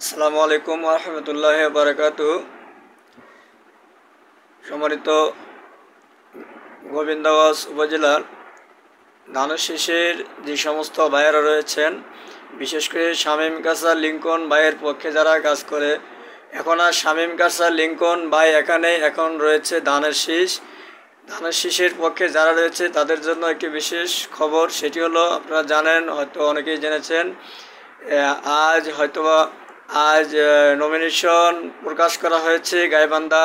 আসসালামু আলাইকুম ওয়া রাহমাতুল্লাহি ওয়া বারাকাতুহু। সম্মানিত গোবিন্দগঞ্জ উপজেলার ধানের শীষের যে সমস্ত ভাইয়েরা রয়েছেন, বিশেষ করে শামীম কাসা লিঙ্কন ভাইয়ের পক্ষে যারা কাজ করে, এখন আর শামীম কাসা লিঙ্কন ভাই এখন রয়েছে ধানের শীষের পক্ষে যারা রয়েছে তাদের জন্য একটি বিশেষ খবর। সেটি হলো, আপনারা জানেন, হয়তো অনেকেই জেনেছেন, আজ নমিনেশন প্রকাশ করা হয়েছে। গাইবান্ধা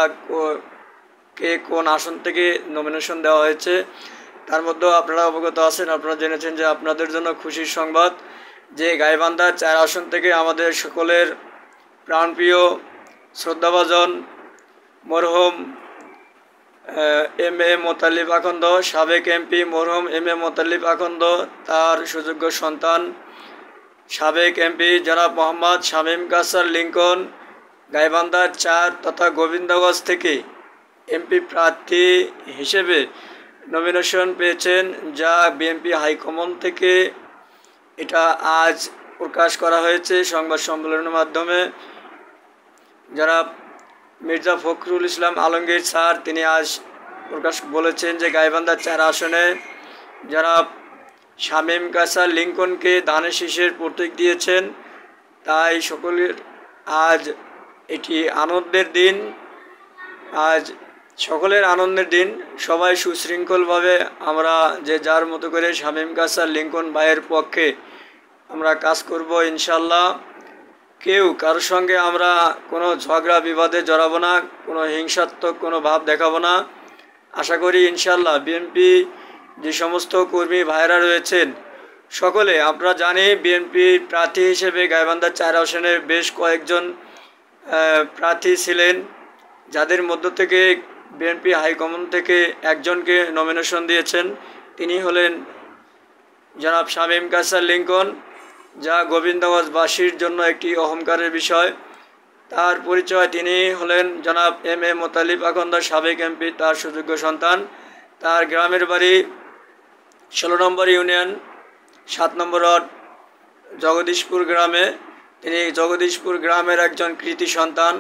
কে কোন আসন থেকে নমিনেশন দেওয়া হয়েছে তার মধ্যেও আপনারা অবগত আছেন। আপনারা জেনেছেন যে আপনাদের জন্য খুশির সংবাদ যে গাইবান্ধা 4 আসন থেকে আমাদের সকলের প্রাণপ্রিয় শ্রদ্ধাভাজন মরহুম এম এ মোতালিব আখন্দ, সাবেক এমপি মরহুম এম এ মোতালিব আখন্দ, তার সুযোগ্য সন্তান সাবেক এমপি জনাব মোহাম্মদ শামীম কাসা লিঙ্কন গাইবান্ধা 4 তথা গোবিন্দগঞ্জ থেকে এমপি প্রার্থী হিসেবে নমিনেশন পেয়েছেন, যা বিএনপি হাইকমান্ড থেকে এটা আজ প্রকাশ করা হয়েছে সংবাদ সম্মেলনের মাধ্যমে। জনাব মির্জা ফখরুল ইসলাম আলমগীর স্যার তিনি আজ বলেছেন যে গাইবান্ধা 4 আসনে জনাব শামীম কাসা লিঙ্কনকে ধানের শীষের প্রতীক দিয়েছেন। তাই সকলের আজ এটি আনন্দের দিন, আজ সকলের আনন্দের দিন। সবাই সুশৃঙ্খলভাবে আমরা যে যার মতো করে শামীম কাসা লিঙ্কন ভাইয়ের পক্ষে আমরা কাজ করব ইনশাল্লাহ। কেউ কারোর সঙ্গে আমরা কোনো ঝগড়া বিবাদে জড়াবো না, কোনো হিংসাত্মক কোনো ভাব দেখাবো না। আশা করি ইনশাল্লাহ বিএনপি যে সমস্ত কর্মী ভাইরা রয়েছেন সকলে, আমরা জানি বিএনপি প্রার্থী হিসেবে গাইবান্ধা 4 আসনে বেশ কয়েকজন প্রার্থী ছিলেন, যাদের মধ্য থেকে বিএনপি হাইকমান্ড থেকে একজনকে নমিনেশন দিয়েছেন। তিনি হলেন জনাব শামীম কাসা লিঙ্কন, যা গোবিন্দগঞ্জবাসীর জন্য একটি অহংকারের বিষয়। তার পরিচয়, তিনি হলেন জনাব এম এ মোতালিব আখন্দ, সাবেক এমপি, তার সুযোগ্য সন্তান। তার গ্রামের বাড়ি 16 নম্বর ইউনিয়ন 7 নম্বর ওয়ার্ড জগদীশপুর গ্রামে। তিনি জগদীশপুর গ্রামের একজন কৃতি সন্তান।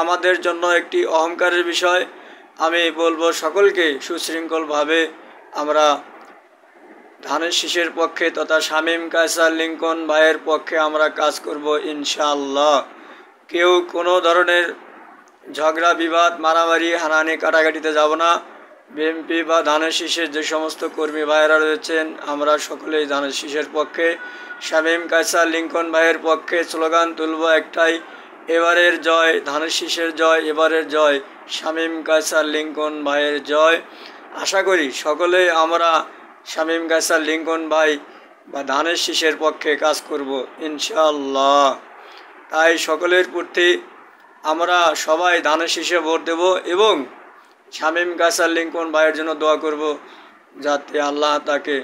আমাদের জন্য একটি অহংকারের বিষয়। আমি বলবো সকলকে সুশৃঙ্খলভাবে আমরা ধানের শীষের পক্ষে তথা শামীম কাসা লিঙ্কন ভাইয়ের পক্ষে আমরা কাজ করব ইনশাআল্লাহ। কেউ কোনো ধরনের ঝগড়া বিবাদ, মারামারি, হানাহানি, কাটাকাটিতে যাব না। বিএনপি বা ধানের শীষের যে সমস্ত কর্মী ভাইয়েরা রয়েছেন, আমরা সকলেই ধানের শীষের পক্ষে, শামীম কাসা লিঙ্কন ভাইয়ের পক্ষে স্লোগান তুলব একটাই, এবারের জয় ধানের শীষের জয়, এবারের জয় শামীম কাসা লিঙ্কন ভাইয়ের জয়। আশা করি সকলে আমরা শামীম কাসা লিঙ্কন ভাই বা ধানের শীষের পক্ষে কাজ করব ইনশাআল্লাহ। তাই সকলের প্রতি আমরা সবাই ধানের শীষে ভোট দেব এবং শামীম কাসা লিঙ্কন ভাইয়ের জন্য দোয়া করব যাতে আল্লাহ তাকে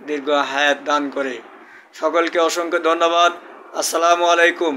দীর্ঘ হায়াত দান করে। সকলকে অসংখ্য ধন্যবাদ। আসসালামু আলাইকুম।